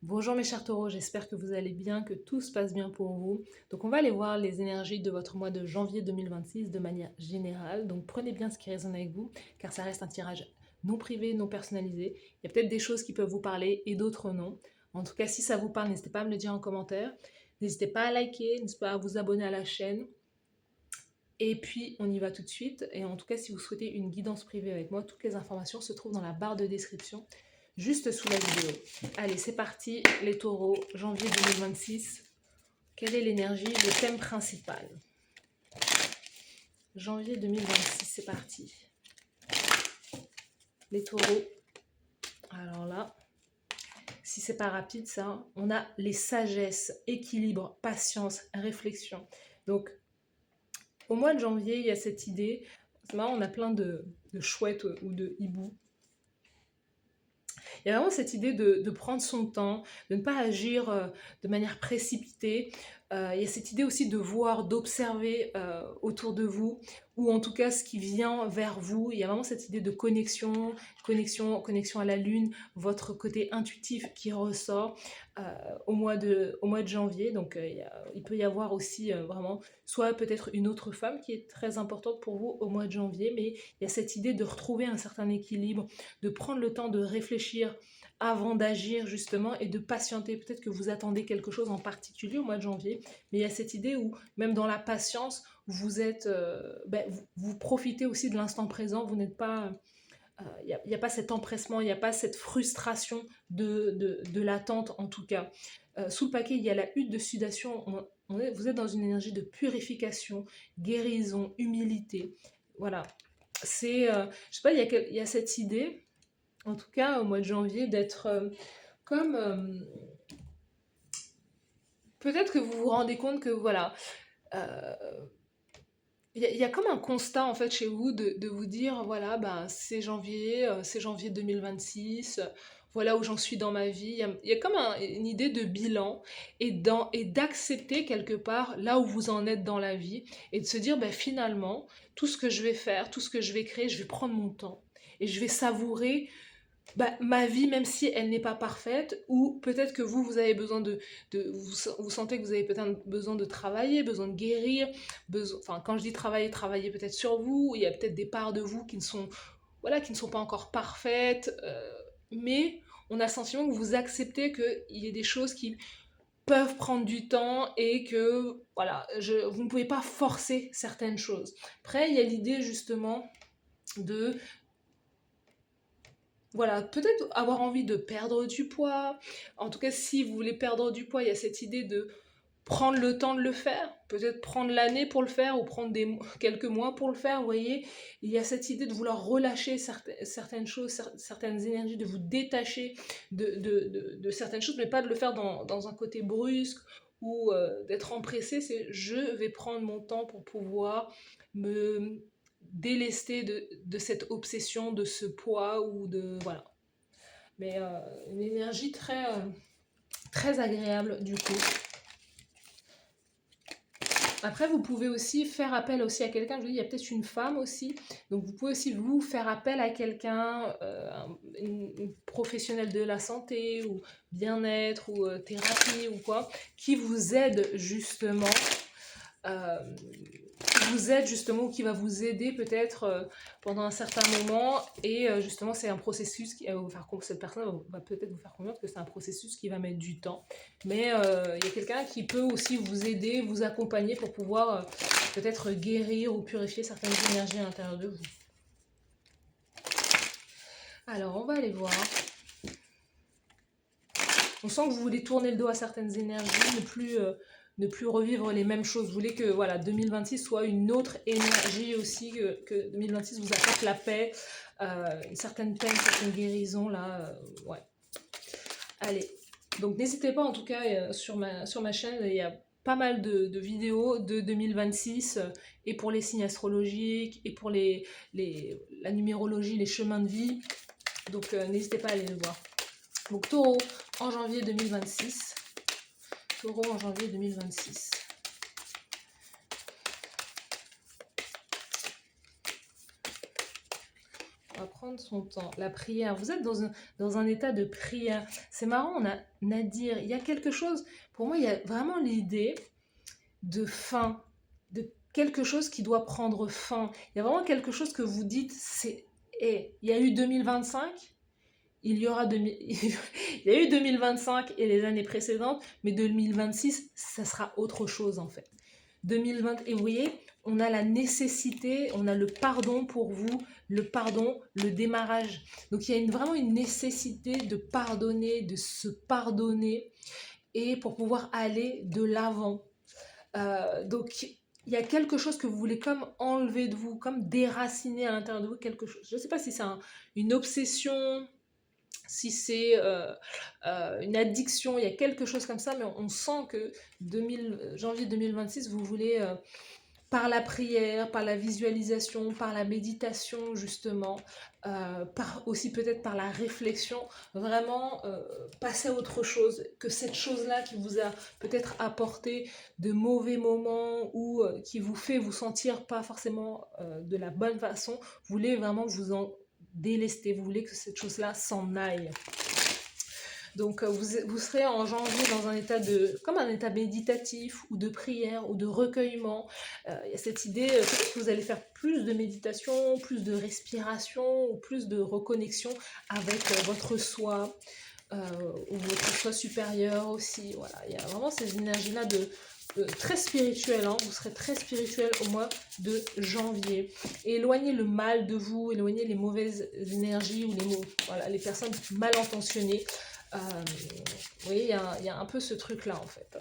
Bonjour mes chers taureaux, j'espère que vous allez bien, que tout se passe bien pour vous. Donc on va aller voir les énergies de votre mois de janvier 2026 de manière générale. Donc prenez bien ce qui résonne avec vous, car ça reste un tirage non privé, non personnalisé. Il y a peut-être des choses qui peuvent vous parler et d'autres non. En tout cas, si ça vous parle, n'hésitez pas à me le dire en commentaire. N'hésitez pas à liker, n'hésitez pas à vous abonner à la chaîne. Et puis on y va tout de suite. Et en tout cas, si vous souhaitez une guidance privée avec moi, toutes les informations se trouvent dans la barre de description juste sous la vidéo. Allez, c'est parti, les taureaux, janvier 2026. Quelle est l'énergie, le thème principal? Janvier 2026, c'est parti. Les taureaux. Alors là, si c'est pas rapide ça, on a les sagesses, équilibre, patience, réflexion. Donc, au mois de janvier, il y a cette idée. C'est marrant, on a plein de chouettes ou de hiboux. Il y a vraiment cette idée de prendre son temps, de ne pas agir de manière précipitée. Il y a cette idée aussi de voir, d'observer autour de vous, ou en tout cas ce qui vient vers vous. Il y a vraiment cette idée de connexion à la lune, votre côté intuitif qui ressort euh, au mois de janvier. Donc il peut y avoir aussi vraiment soit peut-être une autre femme qui est très importante pour vous au mois de janvier, mais il y a cette idée de retrouver un certain équilibre, de prendre le temps de réfléchir avant d'agir justement et de patienter. Peut-être que vous attendez quelque chose en particulier au mois de janvier, mais il y a cette idée où même dans la patience, vous êtes, vous profitez aussi de l'instant présent, vous n'êtes pas... Il n'y a pas cet empressement, il n'y a pas cette frustration de l'attente en tout cas. Sous le paquet, il y a la hutte de sudation. Vous êtes dans une énergie de purification, guérison, humilité. Voilà. Je sais pas, il y a cette idée en tout cas au mois de janvier, d'être comme... peut-être que vous vous rendez compte que voilà, euh, il y a comme un constat en fait chez vous de vous dire voilà, ben, c'est janvier 2026, voilà où j'en suis dans ma vie. Il y a comme une idée de bilan et d'accepter quelque part là où vous en êtes dans la vie et de se dire ben, finalement, tout ce que je vais faire, tout ce que je vais créer, je vais prendre mon temps et je vais savourer bah, ma vie, même si elle n'est pas parfaite, ou peut-être que vous avez besoin vous sentez que vous avez peut-être besoin de travailler, besoin de guérir, enfin, quand je dis travailler, travailler peut-être sur vous, il y a peut-être des parts de vous qui ne sont, voilà, qui ne sont pas encore parfaites, mais on a le sentiment que vous acceptez qu'il y ait des choses qui peuvent prendre du temps et que, voilà, vous ne pouvez pas forcer certaines choses. Après, il y a l'idée justement de voilà, peut-être avoir envie de perdre du poids. En tout cas, si vous voulez perdre du poids, il y a cette idée de prendre le temps de le faire. Peut-être prendre l'année pour le faire ou prendre quelques mois pour le faire. Vous voyez, il y a cette idée de vouloir relâcher certaines choses, certaines énergies, de vous détacher de certaines choses, mais pas de le faire dans un côté brusque ou d'être empressé. C'est je vais prendre mon temps pour pouvoir me délester de cette obsession, de ce poids ou de... Voilà. Mais une énergie très agréable du coup. Après, vous pouvez aussi faire appel aussi à quelqu'un. Je vous dis, il y a peut-être une femme aussi. Donc, vous pouvez aussi vous faire appel à quelqu'un, une professionnelle de la santé ou bien-être ou thérapie ou quoi, qui vous aide justement euh, ou qui va vous aider peut-être pendant un certain moment et justement c'est un processus qui va vous faire cette personne va peut-être vous faire comprendre que c'est un processus qui va mettre du temps, mais il y a quelqu'un qui peut aussi vous aider, vous accompagner pour pouvoir peut-être guérir ou purifier certaines énergies à l'intérieur de vous. Alors on va aller voir. On sent que vous voulez tourner le dos à certaines énergies, ne plus revivre les mêmes choses. Vous voulez que voilà, 2026 soit une autre énergie aussi, que 2026 vous apporte la paix, une certaine paix, une certaine guérison là. Ouais. Allez. Donc n'hésitez pas en tout cas sur ma chaîne, il y a pas mal de vidéos de 2026 et pour les signes astrologiques et pour la numérologie, les chemins de vie. Donc n'hésitez pas à aller le voir. Donc taureau en janvier 2026. Taureau en janvier 2026. On va va prendre son temps. La prière, vous êtes dans un état de prière. C'est marrant, on a Nadir, il y a quelque chose, pour moi, il y a vraiment l'idée de fin, de quelque chose qui doit prendre fin. Il y a vraiment quelque chose que vous dites, c'est, hey, il y a eu 2025, il y aura il y a eu 2025 et les années précédentes, mais 2026, ça sera autre chose en fait. 2020, et vous voyez, on a la nécessité, on a le pardon pour vous, le pardon, le démarrage. Donc il y a vraiment une nécessité de pardonner, de se pardonner, et pour pouvoir aller de l'avant. Donc il y a quelque chose que vous voulez comme enlever de vous, comme déraciner à l'intérieur de vous quelque chose. Je ne sais pas si c'est une obsession, si c'est une addiction, il y a quelque chose comme ça, mais on sent que janvier 2026, vous voulez, par la prière, par la visualisation, par la méditation justement, aussi peut-être par la réflexion, vraiment passer à autre chose, que cette chose-là qui vous a peut-être apporté de mauvais moments ou qui vous fait vous sentir pas forcément de la bonne façon, vous voulez vraiment vous en délester, vous voulez que cette chose-là s'en aille. Donc vous serez en janvier dans un état comme un état méditatif ou de prière ou de recueillement. Il y a cette idée, peut-être que vous allez faire plus de méditation, plus de respiration ou plus de reconnexion avec votre soi ou votre soi supérieur aussi. Voilà, il y a vraiment ces énergies-là très spirituelles, hein. Vous serez très spirituel au mois de janvier. Et éloignez le mal de vous, éloignez les mauvaises énergies ou les personnes mal intentionnées. Vous voyez, il y a un peu ce truc-là, en fait.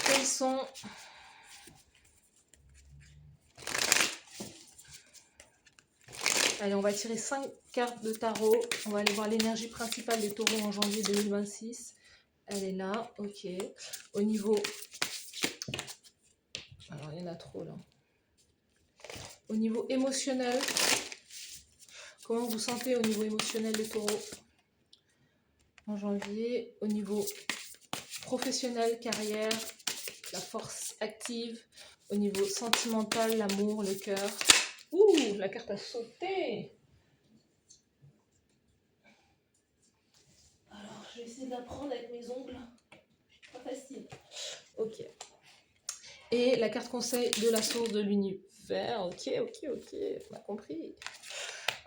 Quels sont... Allez, on va tirer 5 cartes de tarot. On va aller voir l'énergie principale des taureaux en janvier 2026. Elle est là, ok. Au niveau... Alors, il y en a trop, là. Au niveau émotionnel, comment vous sentez au niveau émotionnel des taureaux en janvier? Au niveau professionnel, carrière, la force active. Au niveau sentimental, l'amour, le cœur. Ouh, la carte a sauté. Alors, je vais essayer de la prendre avec mes ongles. Pas facile. Ok. Et la carte conseil de la source de l'univers. Ok, on a compris.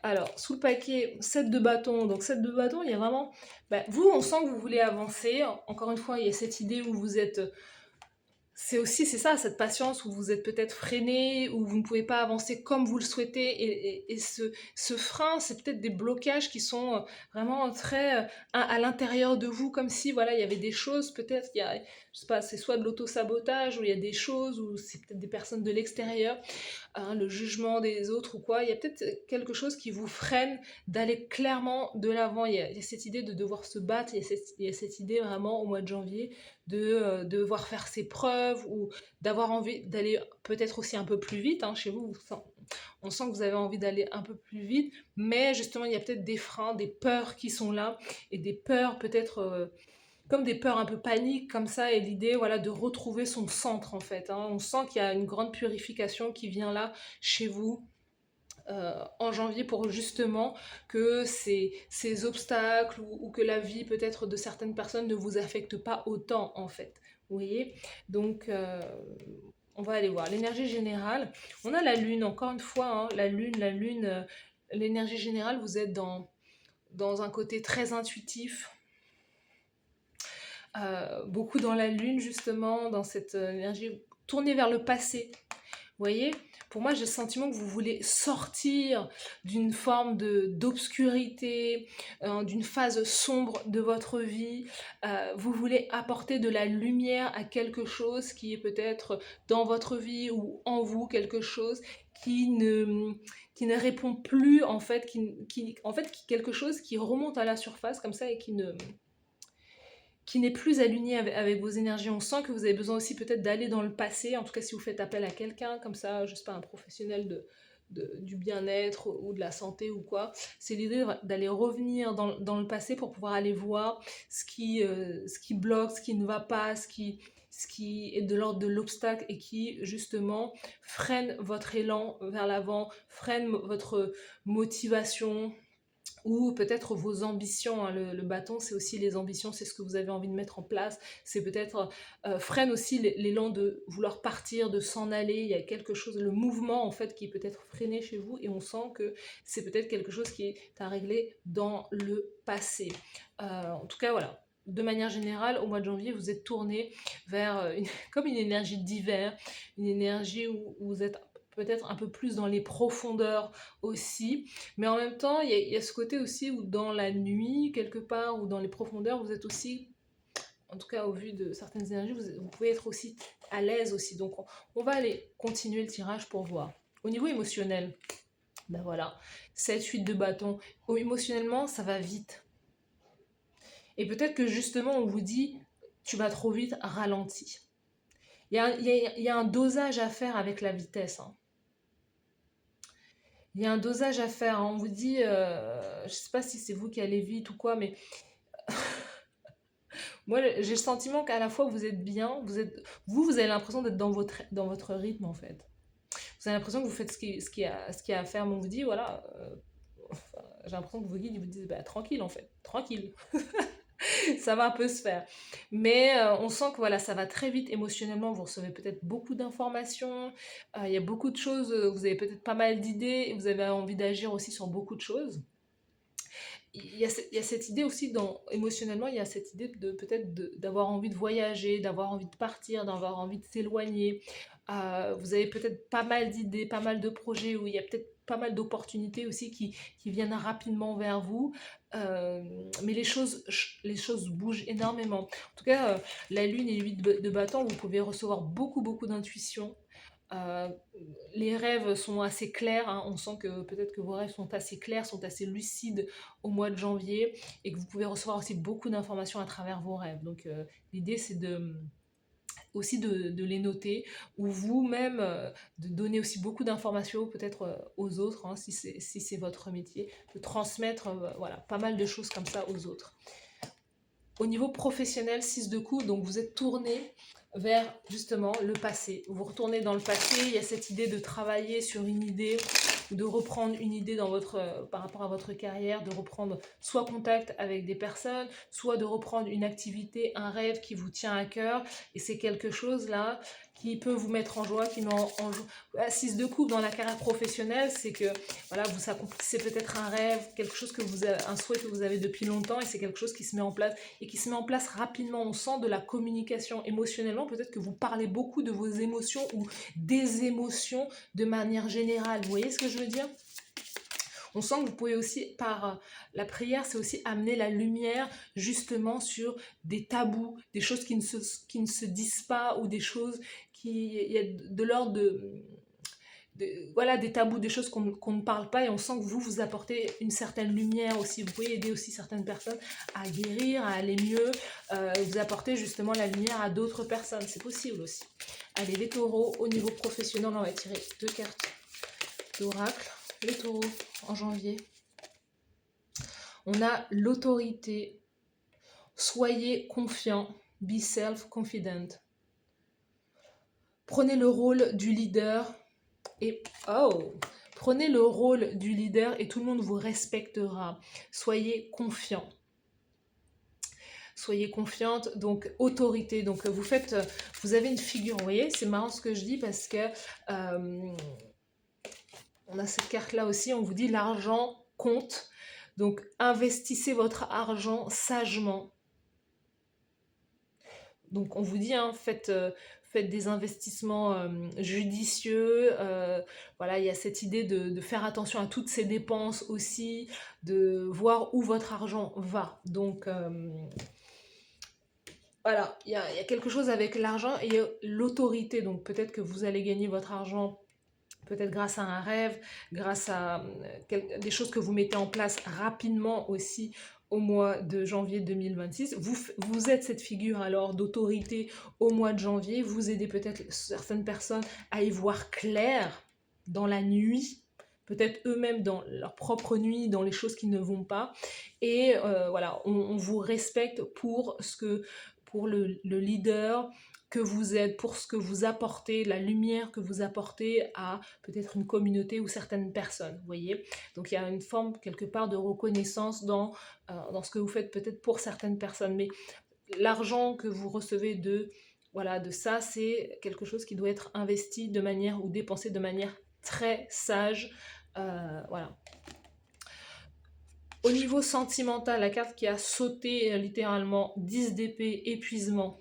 Alors, sous le paquet, 7 de bâton. Donc, 7 de bâton, il y a vraiment... vous, on sent que vous voulez avancer. Encore une fois, il y a cette idée où vous êtes... C'est ça, cette patience où vous êtes peut-être freiné, où vous ne pouvez pas avancer comme vous le souhaitez. Et ce frein, c'est peut-être des blocages qui sont vraiment très à l'intérieur de vous, comme si, voilà, il y avait des choses, peut-être, je sais pas, c'est soit de l'auto-sabotage, ou il y a des choses, ou c'est peut-être des personnes de l'extérieur, hein, le jugement des autres ou quoi. Il y a peut-être quelque chose qui vous freine d'aller clairement de l'avant. Il y a cette idée de devoir se battre, il y a cette idée vraiment au mois de janvier de devoir faire ses preuves ou d'avoir envie d'aller peut-être aussi un peu plus vite. Hein, chez vous, on sent que vous avez envie d'aller un peu plus vite, mais justement, il y a peut-être des freins, des peurs qui sont là, et des peurs peut-être... comme des peurs un peu paniques comme ça, et l'idée, voilà, de retrouver son centre en fait, hein. On sent qu'il y a une grande purification qui vient là chez vous en janvier, pour justement que ces obstacles ou que la vie peut-être de certaines personnes ne vous affecte pas autant en fait. Vous voyez, donc on va aller voir l'énergie générale. On a la lune, encore une fois, hein, la lune, l'énergie générale, vous êtes dans un côté très intuitif, beaucoup dans la lune justement, dans cette énergie tournée vers le passé. Vous voyez, pour moi, j'ai le sentiment que vous voulez sortir d'une forme d'obscurité, d'une phase sombre de votre vie. Vous voulez apporter de la lumière à quelque chose qui est peut-être dans votre vie ou en vous, quelque chose qui ne répond plus, en fait, quelque chose qui remonte à la surface comme ça et qui n'est plus aligné avec vos énergies. On sent que vous avez besoin aussi peut-être d'aller dans le passé, en tout cas si vous faites appel à quelqu'un comme ça, je sais pas, un professionnel du bien-être ou de la santé ou quoi. C'est l'idée d'aller revenir dans le passé pour pouvoir aller voir ce qui bloque, ce qui ne va pas, ce ce qui est de l'ordre de l'obstacle et qui justement freine votre élan vers l'avant, freine votre motivation, ou peut-être vos ambitions, hein. Le bâton, c'est aussi les ambitions, c'est ce que vous avez envie de mettre en place. C'est peut-être freine aussi l'élan de vouloir partir, de s'en aller. Il y a quelque chose, le mouvement en fait, qui est peut-être freiné chez vous, et on sent que c'est peut-être quelque chose qui est à régler dans le passé. En tout cas, voilà. De manière générale, au mois de janvier, vous êtes tourné vers comme une énergie d'hiver, une énergie où vous êtes peut-être un peu plus dans les profondeurs aussi. Mais en même temps, il y a ce côté aussi où dans la nuit, quelque part, ou dans les profondeurs, vous êtes aussi, en tout cas au vu de certaines énergies, vous pouvez être aussi à l'aise aussi. Donc on va aller continuer le tirage pour voir. Au niveau émotionnel, ben voilà, 7-8 de bâton. Émotionnellement, ça va vite. Et peut-être que justement, on vous dit, tu vas trop vite, ralentis. Il y a un dosage à faire avec la vitesse, hein. Il y a un dosage à faire, hein. On vous dit, je sais pas si c'est vous qui allez vite ou quoi, mais moi j'ai le sentiment qu'à la fois vous êtes bien, vous avez l'impression d'être dans votre rythme en fait. Vous avez l'impression que vous faites ce qu'il y a à faire, mais on vous dit, voilà, enfin, j'ai l'impression que vos guides ils vous disent, bah, tranquille en fait, tranquille. Ça va un peu se faire. Mais on sent que voilà, ça va très vite émotionnellement, vous recevez peut-être beaucoup d'informations, il y a beaucoup de choses, vous avez peut-être pas mal d'idées, et vous avez envie d'agir aussi sur beaucoup de choses. Il y a cette idée aussi, émotionnellement, il y a cette idée de peut-être d'avoir envie de voyager, d'avoir envie de partir, d'avoir envie de s'éloigner. Vous avez peut-être pas mal d'idées, pas mal de projets, où il y a peut-être pas mal d'opportunités aussi qui viennent rapidement vers vous. Euh, mais les choses bougent énormément. En tout cas, la lune et l'huile de bâton, vous pouvez recevoir beaucoup, beaucoup d'intuition. Euh, les rêves sont assez clairs, hein. On sent que peut-être que vos rêves sont assez clairs, sont assez lucides au mois de janvier, et que vous pouvez recevoir aussi beaucoup d'informations à travers vos rêves. Donc l'idée c'est aussi de les noter, ou vous-même de donner aussi beaucoup d'informations peut-être aux autres, hein, si c'est votre métier, de transmettre voilà, pas mal de choses comme ça aux autres. Au niveau professionnel, 6 de coups, donc vous êtes tourné vers justement le passé. Vous retournez dans le passé, il y a cette idée de travailler sur une idée, ou de reprendre une idée par rapport à votre carrière, de reprendre soit contact avec des personnes, soit de reprendre une activité, un rêve qui vous tient à cœur. Et c'est quelque chose là qui peut vous mettre en joie, qui met en joie. 6 de coupe dans la carrière professionnelle, c'est que voilà, vous accomplissez peut-être un rêve, quelque chose un souhait que vous avez depuis longtemps, et c'est quelque chose qui se met en place, et qui se met en place rapidement. On sent de la communication émotionnellement, peut-être que vous parlez beaucoup de vos émotions ou des émotions de manière générale. Vous voyez ce que je veux dire? On sent que vous pouvez aussi, par la prière, c'est aussi amener la lumière justement sur des tabous, des choses qui ne se disent pas, ou des choses il y a de l'ordre voilà, des tabous, des choses qu'on ne parle pas, et on sent que vous apportez une certaine lumière aussi. Vous pouvez aider aussi certaines personnes à guérir, à aller mieux, vous apportez justement la lumière à d'autres personnes, c'est possible aussi. Allez, les taureaux, au niveau professionnel, on va tirer 2 cartes d'oracle. Les taureaux, en janvier, on a l'autorité. Soyez confiant, be self-confident. Prenez le rôle du leader. Prenez le rôle du leader et tout le monde vous respectera. Soyez confiant. Soyez confiante, donc autorité. Donc vous avez une figure, vous voyez, c'est marrant ce que je dis, parce que on a cette carte là aussi, on vous dit l'argent compte. Donc investissez votre argent sagement. Donc on vous dit, hein, faites des investissements judicieux. Voilà, il y a cette idée de faire attention à toutes ces dépenses aussi, de voir où votre argent va. Donc voilà, il y a quelque chose avec l'argent et l'autorité. Donc peut-être que vous allez gagner votre argent, peut-être grâce à un rêve, grâce à des choses que vous mettez en place rapidement aussi au mois de janvier 2026. Vous êtes cette figure alors d'autorité au mois de janvier. Vous aidez peut-être certaines personnes à y voir clair dans la nuit, peut-être eux-mêmes dans leur propre nuit, dans les choses qui ne vont pas. Et voilà, on vous respecte pour le leader que vous êtes, pour ce que vous apportez, la lumière que vous apportez à peut-être une communauté ou certaines personnes, vous voyez. Donc il y a une forme quelque part de reconnaissance dans ce que vous faites peut-être pour certaines personnes, mais l'argent que vous recevez voilà, de ça, c'est quelque chose qui doit être investi de manière ou dépensé de manière très sage, voilà. Au niveau sentimental, la carte qui a sauté littéralement, 10 d'épée, épuisement.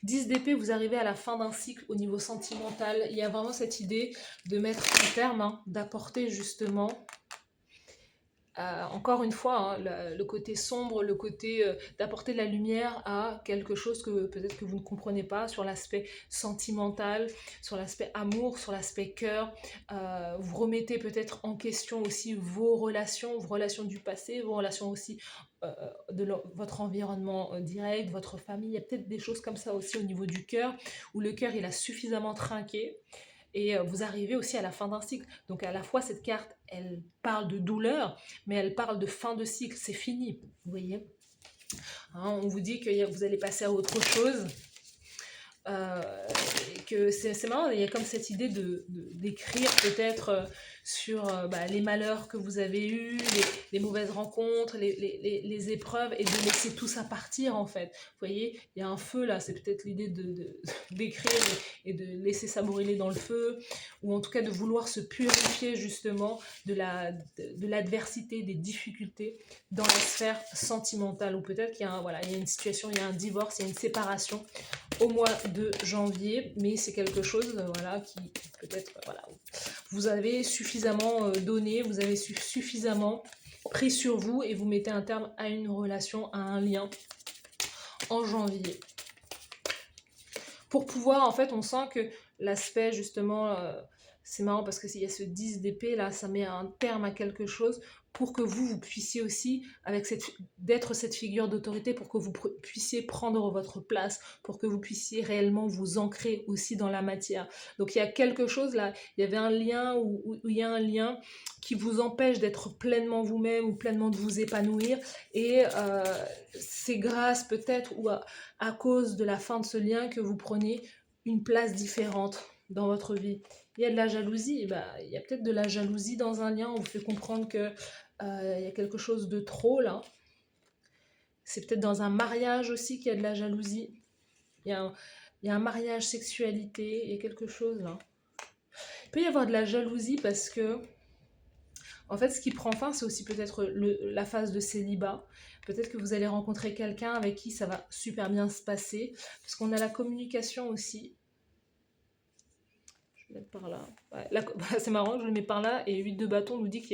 10 d'épée, vous arrivez à la fin d'un cycle au niveau sentimental. Il y a vraiment cette idée de mettre un terme, hein, d'apporter justement, encore une fois, hein, le côté sombre, le côté d'apporter de la lumière à quelque chose que peut-être que vous ne comprenez pas sur l'aspect sentimental, sur l'aspect amour, sur l'aspect cœur. Vous remettez peut-être en question aussi vos relations du passé, vos relations aussi votre environnement direct, votre famille. Il y a peut-être des choses comme ça aussi au niveau du cœur, où le cœur il a suffisamment trinqué. Et vous arrivez aussi à la fin d'un cycle. Donc à la fois, cette carte, elle parle de douleur, mais elle parle de fin de cycle. C'est fini, vous voyez. Hein, on vous dit que vous allez passer à autre chose. Et que c'est marrant, il y a comme cette idée d'écrire peut-être sur les malheurs que vous avez eus, les mauvaises rencontres, les épreuves, et de laisser tout ça partir en fait. Vous voyez, il y a un feu là, c'est peut-être l'idée d'écrire et de laisser ça brûler dans le feu, ou en tout cas de vouloir se purifier justement de l'adversité, des difficultés dans la sphère sentimentale, ou peut-être qu'il y a, il y a une situation, il y a un divorce, il y a une séparation au mois de janvier, mais c'est quelque chose voilà, qui peut-être voilà, vous avez suffisamment donné, vous avez suffisamment pris sur vous et vous mettez un terme à une relation, à un lien en janvier. Pour pouvoir, en fait, on sent que l'aspect justement, c'est marrant parce qu'il y a ce 10 d'épée là, ça met un terme à quelque chose pour que vous puissiez aussi, d'être cette figure d'autorité, pour que vous puissiez prendre votre place, pour que vous puissiez réellement vous ancrer aussi dans la matière. Donc il y a quelque chose là, il y avait un lien, ou il y a un lien qui vous empêche d'être pleinement vous-même ou pleinement de vous épanouir, et c'est grâce peut-être ou à cause de la fin de ce lien que vous prenez une place différente dans votre vie. Il y a de la jalousie, il y a peut-être de la jalousie dans un lien, on vous fait comprendre que il y a quelque chose de trop là. C'est peut-être dans un mariage aussi qu'il y a de la jalousie. Il y a un mariage sexualité, il y a quelque chose là. Il peut y avoir de la jalousie parce que, en fait, ce qui prend fin, c'est aussi peut-être la phase de célibat. Peut-être que vous allez rencontrer quelqu'un avec qui ça va super bien se passer, parce qu'on a la communication aussi. Je vais mettre par là. Ouais, c'est marrant, je le mets par là, et 8 de bâton nous dit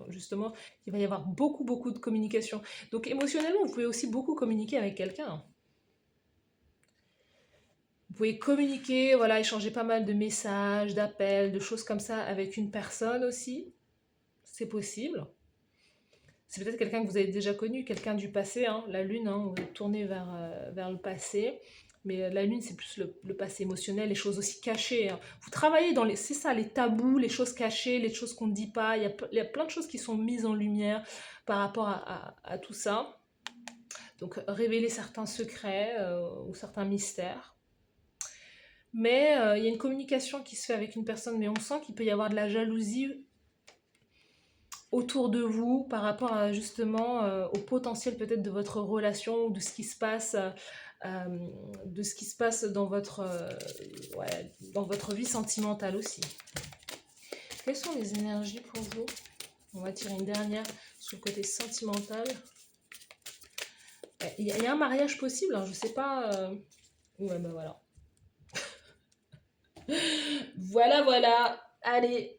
justement qu'il va y avoir beaucoup, beaucoup de communication. Donc émotionnellement, vous pouvez aussi beaucoup communiquer avec quelqu'un. Vous pouvez communiquer, voilà, échanger pas mal de messages, d'appels, de choses comme ça avec une personne aussi. C'est possible. C'est peut-être quelqu'un que vous avez déjà connu, quelqu'un du passé, hein, la lune, hein, vous êtes tourné vers le passé. Mais la lune, c'est plus le passé émotionnel, les choses aussi cachées. Hein. Vous travaillez c'est ça, les tabous, les choses cachées, les choses qu'on ne dit pas. Il y a plein de choses qui sont mises en lumière par rapport à tout ça. Donc, révéler certains secrets ou certains mystères. Mais il y a une communication qui se fait avec une personne, mais on sent qu'il peut y avoir de la jalousie autour de vous par rapport à justement au potentiel peut-être de votre relation, ou de ce qui se passe dans votre vie sentimentale aussi. Quelles sont les énergies pour vous? On va tirer une dernière sur le côté sentimental. Il y a un mariage possible, hein, je sais pas. Ouais, ben voilà. Voilà. Allez.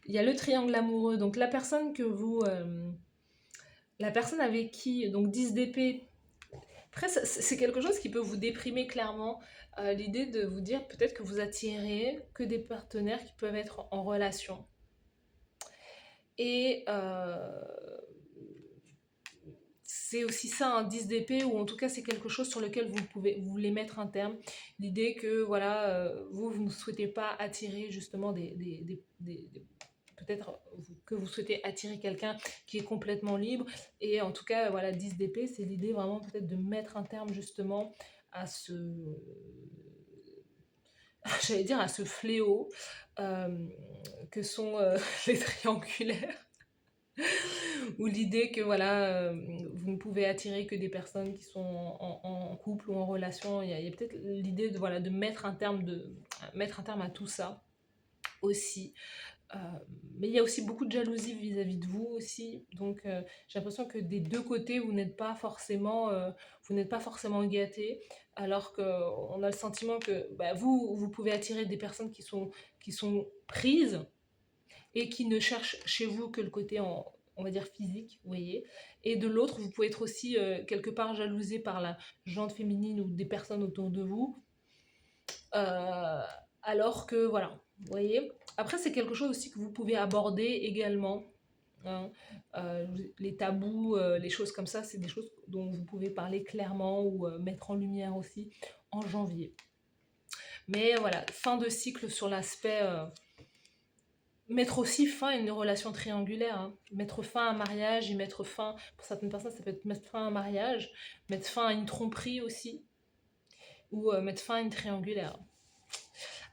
Il y a le triangle amoureux. Donc la personne la personne avec qui, donc 10 d'épée. Après, c'est quelque chose qui peut vous déprimer clairement. L'idée de vous dire peut-être que vous attirez que des partenaires qui peuvent être en relation. Et c'est aussi ça, un 10 d'épée, ou en tout cas c'est quelque chose sur lequel vous voulez mettre un terme. L'idée que voilà, vous ne souhaitez pas attirer justement peut-être que vous souhaitez attirer quelqu'un qui est complètement libre. Et en tout cas, voilà, 10 d'épée, c'est l'idée vraiment peut-être de mettre un terme justement à ce, j'allais dire à ce fléau que sont les triangulaires. Ou l'idée que voilà, vous ne pouvez attirer que des personnes qui sont en couple ou en relation. Il y a peut-être l'idée de, voilà, de mettre un terme à tout ça aussi. Euh, mais il y a aussi beaucoup de jalousie vis-à-vis de vous aussi. Donc j'ai l'impression que des deux côtés, vous n'êtes pas forcément gâtés. Alors qu'on a le sentiment que bah, vous pouvez attirer des personnes qui sont prises et qui ne cherchent chez vous que le côté on va dire physique, vous voyez. Et de l'autre, vous pouvez être aussi quelque part jalousé par la gente féminine ou des personnes autour de vous. Euh, alors que voilà, vous voyez. Après, c'est quelque chose aussi que vous pouvez aborder également. Hein. Les tabous, les choses comme ça, c'est des choses dont vous pouvez parler clairement ou mettre en lumière aussi en janvier. Mais voilà, fin de cycle sur l'aspect mettre aussi fin à une relation triangulaire, hein. Mettre fin à un mariage et mettre fin, pour certaines personnes, ça peut être mettre fin à un mariage, mettre fin à une tromperie aussi, ou mettre fin à une triangulaire.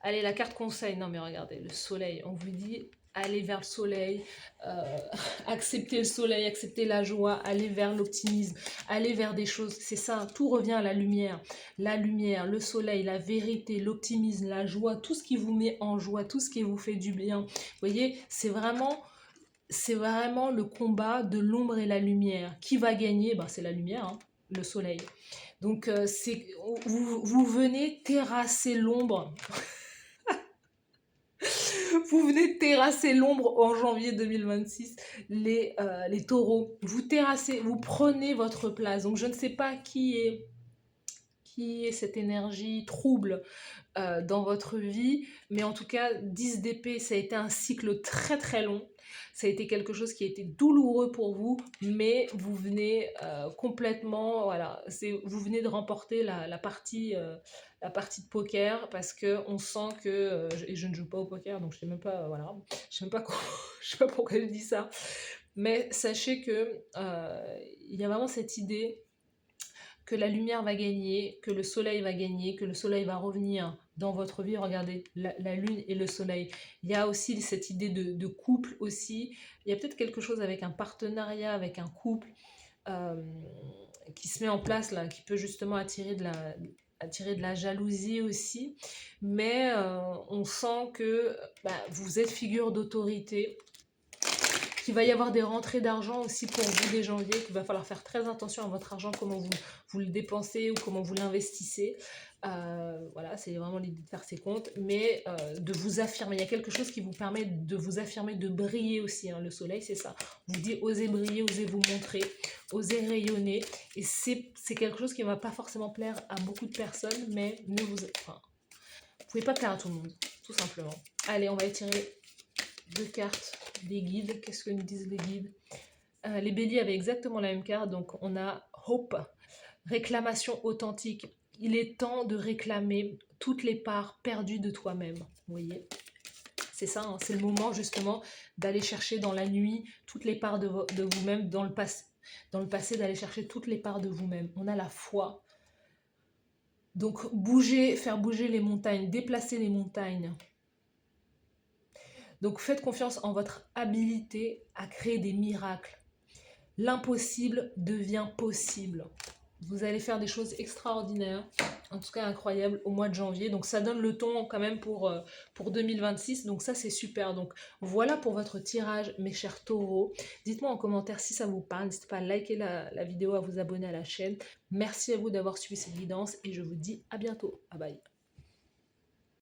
Allez, la carte conseil, non mais regardez, le soleil, on vous dit allez vers le soleil, euh, accepter le soleil, accepter la joie, aller vers l'optimisme, aller vers des choses, c'est ça, tout revient à la lumière, le soleil, la vérité, l'optimisme, la joie, tout ce qui vous met en joie, tout ce qui vous fait du bien. Vous voyez, c'est vraiment le combat de l'ombre et la lumière. Qui va gagner? Ben, c'est la lumière, hein, le soleil. Donc vous venez terrasser l'ombre. Vous venez terrasser l'ombre en janvier 2026, les taureaux. Vous terrassez, vous prenez votre place. Donc je ne sais pas qui est cette énergie trouble dans votre vie, mais en tout cas 10 d'épée, ça a été un cycle très très long. Ça a été quelque chose qui a été douloureux pour vous, mais vous venez complètement, voilà, vous venez de remporter la partie de poker parce que on sent que, et je ne joue pas au poker, donc je sais même pas, voilà, je sais même pas, je sais pas pourquoi je dis ça, mais sachez que il y a vraiment cette idée que la lumière va gagner, que le soleil va gagner, que le soleil va revenir dans votre vie. Regardez, la lune et le soleil. Il y a aussi cette idée de couple aussi. Il y a peut-être quelque chose avec un partenariat, avec un couple euh, qui se met en place là, qui peut justement attirer de la jalousie aussi. Mais on sent que bah, vous êtes figure d'autorité, qu'il va y avoir des rentrées d'argent aussi pour vous dès janvier, qu'il va falloir faire très attention à votre argent, comment vous le dépensez ou comment vous l'investissez. Voilà, c'est vraiment l'idée de faire ses comptes, mais de vous affirmer. Il y a quelque chose qui vous permet de vous affirmer, de briller aussi. Hein. Le soleil, c'est ça. On vous dit osez briller, osez vous montrer, osez rayonner. Et c'est quelque chose qui ne va pas forcément plaire à beaucoup de personnes, mais vous ne pouvez pas plaire à tout le monde, tout simplement. Allez, on va étirer 2 cartes des guides. Qu'est-ce que nous disent les guides? Les béliers avaient exactement la même carte, donc on a Hope, réclamation authentique. Il est temps de réclamer toutes les parts perdues de toi-même. Vous voyez, c'est ça, hein, c'est le moment justement d'aller chercher dans la nuit toutes les parts de vous-même, dans le passé d'aller chercher toutes les parts de vous-même. On a la foi. Donc faire bouger les montagnes, déplacer les montagnes. Donc faites confiance en votre habilité à créer des miracles. L'impossible devient possible. Vous allez faire des choses extraordinaires, en tout cas incroyables, au mois de janvier. Donc ça donne le ton quand même pour 2026. Donc ça c'est super. Donc voilà pour votre tirage, mes chers taureaux. Dites-moi en commentaire si ça vous parle. N'hésitez pas à liker la vidéo, à vous abonner à la chaîne. Merci à vous d'avoir suivi cette guidance et je vous dis à bientôt. Bye bye.